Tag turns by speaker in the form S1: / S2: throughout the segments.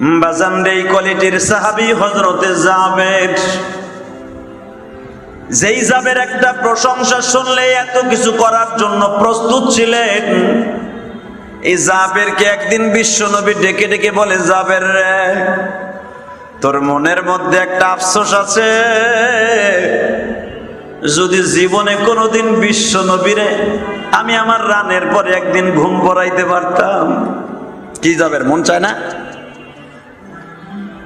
S1: বাজানরে এই কোয়ালিটির সাহাবী হযরতে জাবের, যেই জাবের একটা প্রশংসা শুনলে এত কিছু করার জন্য প্রস্তুত ছিলেন। এই জাবেরকে একদিন বিশ্বনবী ডেকে ডেকে বলে, জাবের রে, তোর মনের মধ্যে একটা আফসোস আছে, যদি জীবনে কোনোদিন বিশ্বনবীরে আমি আমার রানের পরে একদিন ঘুম পড়াইতে পারতাম। কি জাবের, মন চায় না?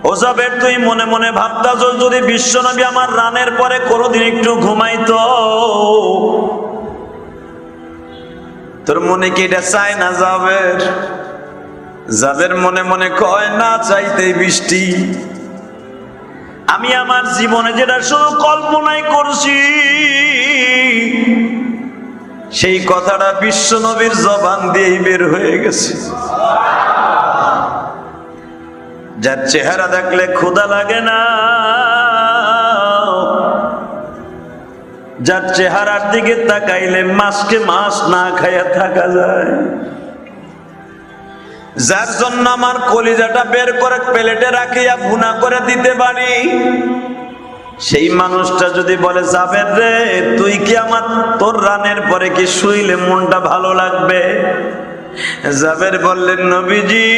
S1: ও জাবের, তুই মনে মনে ভাবতাস যদি বিশ্বনবী আমার রানের পরে কোনোদিন একটু ঘুমাইতো, তোর মনে কি এটা চায় না জাবের? জাবের মনে মনে কয়, না চাইতেই বৃষ্টি। আমি আমার জীবনে যেটা শুধু কল্পনাই করছি, সেই কথাটা বিশ্বনবীর জবান দিয়েই বের হয়ে গেছে। যার চেহারা দেখলে ক্ষুধা লাগে না, যার চেহারার দিকে তাকাইলে মাসকে মাস না খাইয়া থাকা যায়, যার জন্য আমার কলিজাটা বের করে প্লেটে রাখিয়া ভুনা করে দিতে পারি, সেই মানুষটা যদি বলে, জাবের রে, তুই কি আমার তোর রানের পরে কি শুইলে মনটা ভালো লাগবে? জাবের বললেন, নবীজি,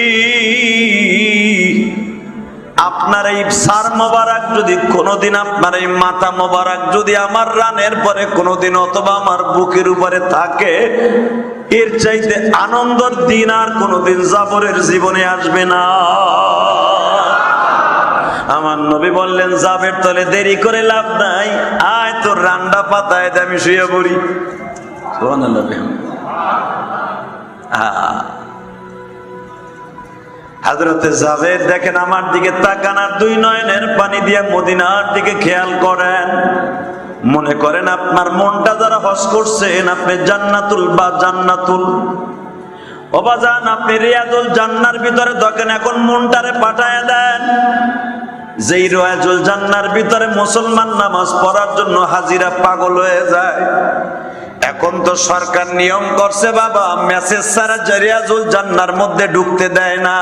S1: আপনার এই সার মোবারক যদি কোনোদিন, আপনার এই মাথা মোবারক যদি আমার রানের পরে কোনোদিন অথবা আমার বুকের উপরে থাকে, এর চাইতে আনন্দের দিন আর কোনোদিন জাবরের জীবনে আসবে না। আমার নবী বললেন, জাবের, তলে দেরি করে লাভ নাই, আয় তোর রান্ডা পাতায় দে, আমি শুয়ে পড়ি। সুবহানাল্লাহ। হযরতে জাবের দেখেন আমার দিকে তাকান, আর দুই নয়নের পানি দিয়ে মদিনার দিকে খেয়াল করেন। মনে করেন আপনার মনটা যারা হজ করছেন, আপনি জান্নাতুল বা জান্নাতুল ও বাজান, আপনি রিয়াদুল জান্নার ভিতরে দেখেন, এখন মনটারে পাঠায় দেন। যেই রিয়াদুল জান্নার ভিতরে মুসলমান নামাজ পড়ার জন্য হাজিরা পাগল হয়ে যায়। এখন তো সরকার নিয়ম করছে বাবা, মেসেজ ছাড়া রিয়াদুল জান্নার মধ্যে ঢুকতে দেয় না।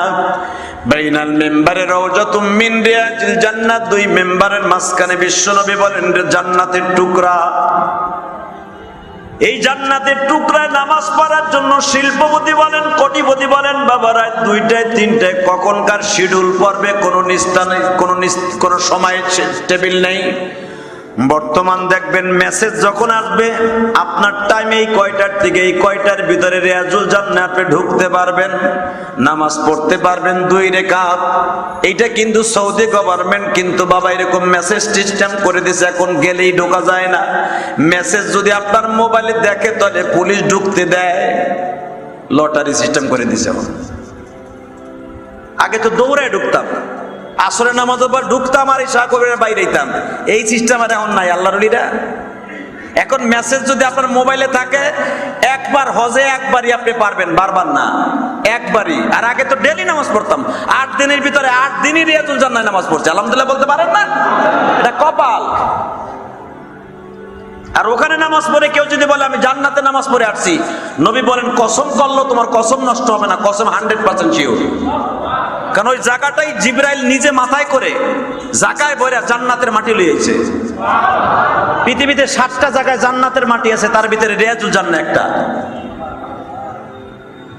S1: বাইনাল মিম্বারে রাউজাতুম মিন রিয়াজিল জান্নাত, দুই মিম্বারের মাঝখানে বিশ্বনবী বলেন, জান্নাতের টুকরা। এই জান্নাতের টুকরায় নামাজ পড়ার জন্য শিল্পপতি বলেন, কোটিপতি বলেন, বাবা রাত 2টায় 3টায় কখনকার শিডিউল পড়বে, কোনো সময় টেবিল নেই। বর্তমান দেখবেন মেসেজ যখন আসবে, আপনার টাইম এই কয়টার থেকে এই কয়টার ভিতরে রিয়াজুল জান্নাতে ঢুকতে পারবেন, নামাজ পড়তে পারবেন 2 রাকাত। এইটা কিন্তু সৌদি গভর্নমেন্ট কিন্তু বাবা এরকম মেসেজ সিস্টেম করে দিয়েছে, এখন গেলেই ঢোকা যায় না। মেসেজ যদি আপনার মোবাইলে দেখে তাহলে পুলিশ ঢুকতে দেয়, লটারি সিস্টেম করে দিয়েছে। আগে তো দৌড়ায় ঢুকতাম, আসরের নামাজের পর ঢুকতাম আর ইশা করে বাইরে যেতাম, এই সিস্টেম আর এখন নাই আল্লাহর ওলিরা। এখন মেসেজ যদি আপনার মোবাইলে থাকে, একবার হজে একবারই আপনি পারবেন, বারবার না, একবারই। আর আগে তো ডেইলি নামাজ পড়তাম, 8 দিনের ভিতরে 8 দিনই রিয়াজুল জান্নাহ নামাজ পড়ছে, আলহামদুলিল্লাহ বলতে পারেন না? এটা কপাল। আর ওখানে নামাজ পড়ে কেউ যদি বলে আমি জান্নাতে নামাজ পড়ে আসছি, নবী বলেন, কসম করলো তোমার কসম নষ্ট হবে না, কসম 100% শিওর। কারণ ওই জায়গাটাই জিবরাইল নিজে মাথায় করে জায়গায় বইরা জান্নাতের মাটি লইয়েছে। পৃথিবীতে 7টা জায়গায় জান্নাতের মাটি আছে, তার ভিতরে রিয়াজুল জান্নাহ একটা।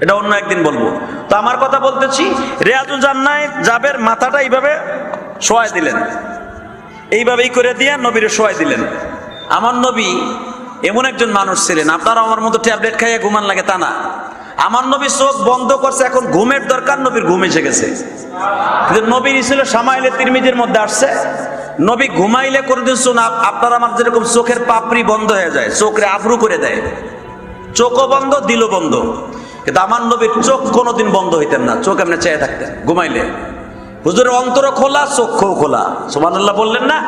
S1: এটা অন্য একদিন বলবো। তো আমার কথা বলতেছি, রিয়াজুল জান্নাহ জাবের মাথাটা এইভাবে শোয়াই দিলেন, এইভাবেই করে দিয়ে নবীরে শোয়াই দিলেন। আমার নবী এমন একজন মানুষ ছিলেন, আপনারা আমার মতো ট্যাবলেট খাইয়ে ঘুমান লাগে তা না। আমার নবী চোখ বন্ধ করছে, এখন ঘুমের দরকার, নবীর ঘুম এসে গেছে। কিন্তু নবীর ছিল শামাইলে তিরমিজির মধ্যে আসছে, নবী ঘুমাইলে কোনদিন শোনা, আপনারা আমার যেরকম চোখের পাপড়ি বন্ধ হয়ে যায়, চোখে আবরু করে দেয়, চোখও বন্ধ দিলও বন্ধ। কিন্তু আমার নবীর চোখ কোনোদিন বন্ধ হইতেন না, চোখ এমনি চেয়ে থাকতেন ঘুমাইলে। হুজুরের অন্তরও খোলা, চক্ষু খোলা, সুবহানাল্লাহ বললেন না?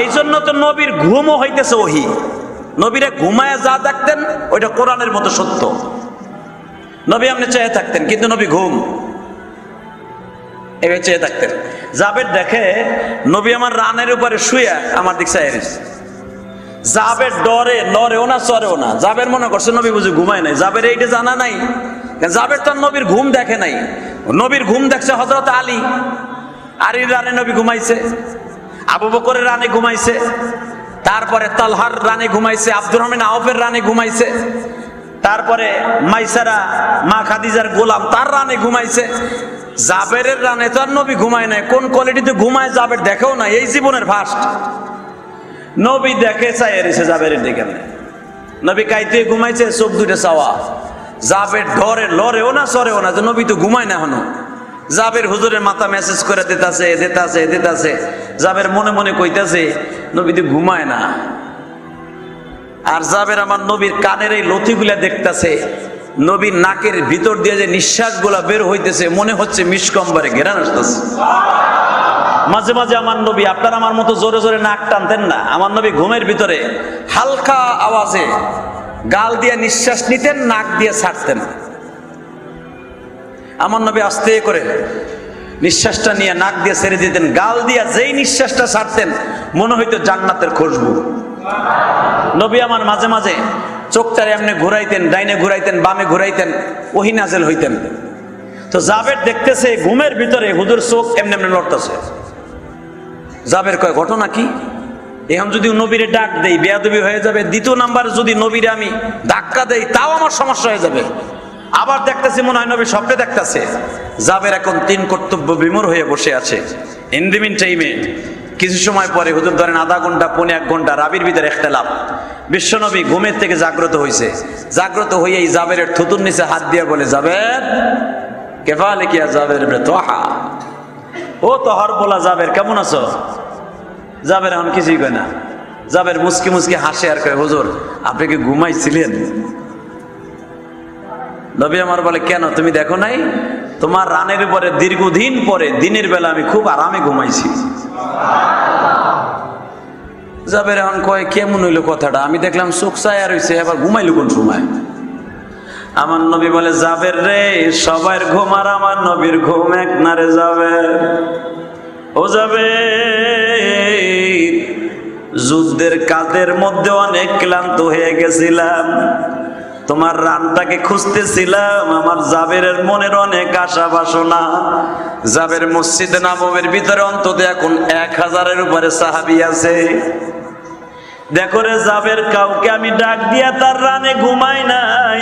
S1: এই জন্য তো নবীর ঘুমও হইতেছে ওহী। নবীরে ঘুমায় যা দেখতেন ওইটা কোরআনের মতো সত্য। নবী আপনি চেয়ে থাকতেন, কিন্তু নবী ঘুম এভাবে চেয়ে থাকতেন। জাবের দেখে নবী আমার রানের উপরে শুয়ে আমার দিক চাই, জাবের ডরে নড়েও না চড়েও না। জাবের মনে করছে নবী বুঝি ঘুমায় নাই, জাবের এইটা জানা নাই, জাবের তার নবীর ঘুম দেখে নাই। নবীর ঘুম দেখছে হযরত আলী, আলীর রানে নবী ঘুমাইছে, আবু বকরের রানে ঘুমাইছে, তারপরে তালহার রানে ঘুমাইছে, আব্দুর রহমান আউফের রানে ঘুমাইছে, তারপরে মাইসারা মা খাদিজার গোলাম তার রানে ঘুমাইছে। জাবেরের রানে তো আর নবী ঘুমায় নাই। কোন কোয়ালিটিতে ঘুমায় জাবের দেখেও না, এই জীবনের ফার্স্ট। নবী দেখে চাই এসে জাবেরের দিকে, নবী কাইতে ঘুমাইছে, চোখ দুটো চাওয়া। জাবের ধরে লড়েও না সরেও না, যে নবী তো ঘুমায় না এখনো। জাবের হুজুরের মাথা মেসেজ করে দিতাছে। জাবের মনে মনে কইতাছে নবী তো ঘুমায় না। আর জাবের আমার নবীর কানের এই লতিগুলা দেখতাছে, নবীর নাকের ভিতর দিয়ে যে নিঃশ্বাসগুলা বের হইতেছে, মনে হচ্ছে মিসকম্বরে ঘেরান আসতেছে। মাঝে মাঝে আমার নবী, আপনার আমার মতো জোরে জোরে নাক টানতেন না। আমার নবী ঘুমের ভিতরে হালকা আওয়াজে গাল দিয়ে নিঃশ্বাস নিতেন, নাক দিয়ে ছাড়তেন। আমার নবী আস্তে করে নিঃশ্বাসটা নিয়ে নাক দিয়ে ছেড়ে দিতেন, গাল দিয়া যেই নিঃশ্বাসটা ছাড়তেন মনে হইতো জান্নাতের খুশবু। নবী আমার মাঝে মাঝে চোখটারে এমনি ঘুরাইতেন, ডাইনে ঘুরাইতেন, বামে ঘুরাইতেন, ওহী নাযিল হইতেন। তো জাবের দেখতেছে ঘুমের ভিতরে হুজুর চোখ এমনি এমনি লড়তেছে। জাবের কয় ঘটনা কি? এখন যদি নবীরে ডাক দেই বেয়াদবি হয়ে যাবে, দ্বিতীয় নাম্বার যদি নবীরে আমি ধাক্কা দেই তাও আমার সমস্যা হয়ে যাবে। আবার দেখতেছি মনে হয় নবী স্বপ্নে দেখতেছে। জাবের এখন 3 কর্তব্য বিমূঢ় হয়ে বসে আছে। ইন দি মিন টাইমে কিছু সময় পরে হুজুর ধরেন আধা ঘন্টা, 1.5 ঘন্টা রাবির ভিতরে ইখতিলাফ। বিশ্বনবী ঘুমের থেকে জাগ্রত হয়েছে। জাগ্রত হয়েই জাবেরের থুতুর নিচে হাত দিয়ে বলে, জাবের কেফালে কিয়া জাবের রে তোহা, ও তোহার বলা জাবের কেমন আছো? জাবের এখন কিছুই কয় না। জাবের মুসকি মুসকি হাসে আর কয়, হুজুর আপনি কি ঘুমাইছিলেন? নবী আমার বলে, কেন তুমি দেখো নাই? তোমার রানের উপরে দীর্ঘদিন পরে দিনের বেলা আমি খুব আরামে ঘুমাইছি। জাবের এখন কয়, কেমন হইলো কথাটা? আমি দেখলাম চোখ চায়া রইছে, এবার ঘুমাইলো কোন সময়? আমার নবী বলে, জাবের রে সবার ঘুম আর আমার নবীর ঘুম এক না রে জাবের। ও জাবের, যুদ্ধের কাজের মধ্যে অনেক ক্লান্ত হয়ে গেছিলাম, তোমার রানটাকে খুঁজতেছিলাম। আমার জাবেরের মনের অনেক আশা বাসনা। জাবের মসজিদে নববীর ভিতরে অন্তত এখন 1000-এর উপরে সাহাবী আছে। দেখো রে জাবের, কাউকে আমি ডাক দিয়া তার রানে ঘুমাই নাই।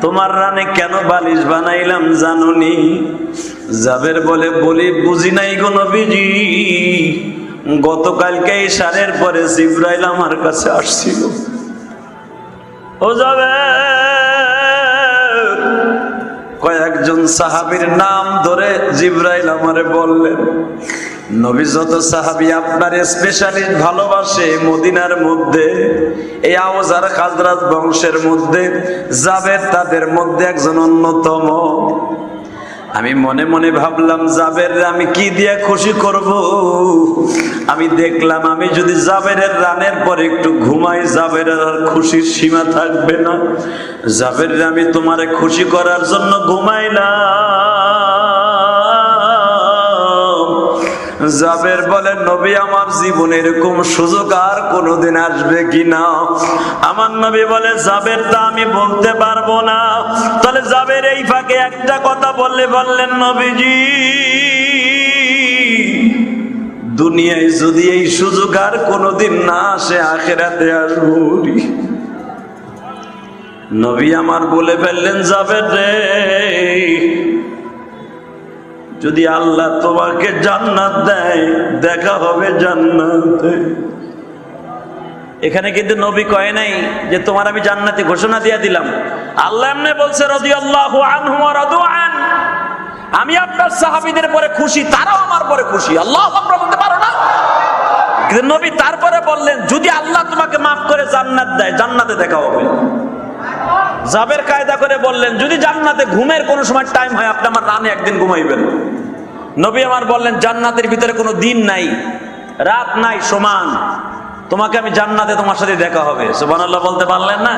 S1: তোমার রানে কেন বালিশ বানাইলাম জানুনি? জাবের বলে, বলি বুঝি নাই গো নবীজি, গতকালকে ইশারের পরে জিবরাইল আমার কাছে আসছিল। ও জাবের, কয়েকজন সাহাবীর নাম ধরে জিবরাইল আমারে বললেন, নবী যত সাহাবী আপনার স্পেশালিস্ট ভালোবাসে মদিনার মধ্যে, এই আওস আর খাজরাজ বংশের মধ্যে জাবের তাদের মধ্যে একজন অন্যতম। আমি মনে মনে ভাবলাম, জাবের আমি কি দিয়ে খুশি করব? আমি দেখলাম আমি যদি জাবেরের রানের পরে একটু ঘুমাই, জাবেরের আর খুশির সীমা থাকবে না। জাবের আমি তোমারে খুশি করার জন্য ঘুমাইলাম। জাবের বলে, নবী আমার জীবনে এরকম সুযোগ আর কোনোদিন আসবে কিনা? আমার নবী বলে, জাবের তা আমি বলতে পারবো না। তাহলে জাবের এই ফাঁকে একটা কথা বললেন, নবীজি দুনিয়ায় যদি এই সুযোগ আর কোনোদিন না আসে, আখিরাতে আসবো। নবী আমার বলে ফেললেন, জাবের রে, যদি আল্লাহ তোমাকে জান্নাত দেয়, দেখা হবে জান্নাতে। এখানে কিন্তু নবী কয় নাই যে তোমার আমি জান্নাতে ঘোষণা দিয়ে দিলাম। আল্লাহ এমনি বলছে, রাদিয়াল্লাহু আনহু ওয়া রাদু আন, আমি আপনার সাহাবীদের পরে খুশি, তারাও আমার পরে খুশি। আল্লাহু আকবার বলতে পারো না? কিন্তু নবী তারপরে বললেন, যদি আল্লাহ তোমাকে মাফ করে জান্নাত দেয়, জান্নাতে দেখা হবে। জাবের কায়দা করে বললেন, যদি জান্নাতে ঘুমের কোনো সময় টাইম হয়, আপনি আমার রানে একদিন ঘুমাইবেন। নবী আমার বললেন, জান্নাতের ভিতরে কোনো দিন নাই, রাত নাই, সমান। তোমাকে আমি জান্নাতে তোমার সাথে দেখা হবে। সুবহানাল্লাহ বলতে পারলেন না?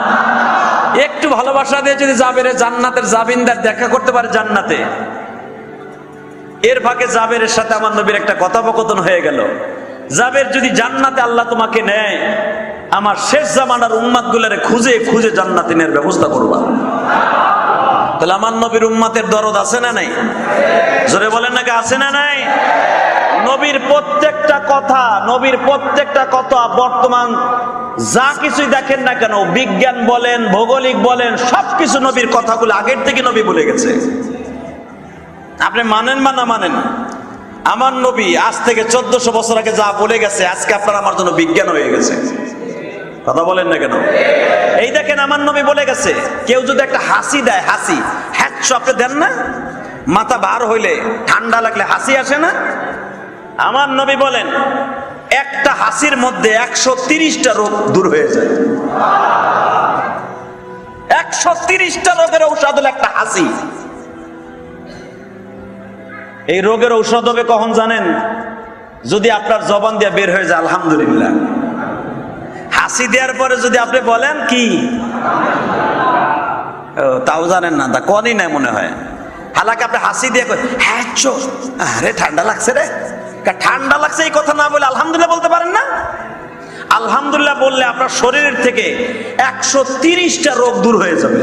S1: একটু ভালোবাসা দিয়ে যদি জাবের জান্নাতের জাবিনদার দেখা করতে পারে জান্নাতে। এর ফাঁকে জাবেরের সাথে আমার নবীর একটা কথোপকথন হয়ে গেল। জাবের, যদি জান্নাতে আল্লাহ তোমাকে নেয়, আমার শেষ জামানার উম্মাত গুলারে খুঁজে খুঁজে জান্নাতে নেওয়ার ব্যবস্থা করবা। তাহলে আমার নবীর উম্মতের দরদ আছে না নাই? জোরে বলেন নাকি আছে না নাই? নবীর প্রত্যেকটা কথা বর্তমান যা কিছুই দেখেন না কেন, বিজ্ঞান বলেন, ভৌগোলিক বলেন, সবকিছু নবীর কথাগুলো আগের থেকে নবী বলে গেছে। আপনি মানেন বা না মানেন, আমার নবী আজ থেকে 1400 বছর আগে যা বলে গেছে আজকে আপনার আমার জন্য বিজ্ঞান হয়ে গেছে। কথা বলেন না কেন? এই দেখেন আমার নবী বলে গেছে, কেউ যদি একটা হাসি দেয়, হাসি হ্যাঁচো আপনি দেন না, মাথা বার হইলে ঠান্ডা লাগলে হাসি আসে না? আমার নবী বলেন একটা হাসির মধ্যে 130টা রোগ দূর হয়ে যায়। 130টা রোগের ঔষধ হলো একটা হাসি। এই রোগের ঔষধ হবে কখন জানেন? যদি আপনার জবান দিয়ে বের হয়ে যায় আলহামদুলিল্লাহ। হাসি দেওয়ার পরে যদি আপনি বলেন কি, তাও জানেন না, তা কনই নাই মনে হয়। হালাকে আপনি হাসি দিয়ে হ্যাঁ চো, আরে ঠান্ডা লাগছে রে, ঠান্ডা লাগছে এই কথা না বলে আলহামদুলিল্লাহ বলতে পারেন না? আলহামদুলিল্লাহ বললে আপনার শরীরের থেকে 130টা রোগ দূর হয়ে যাবে।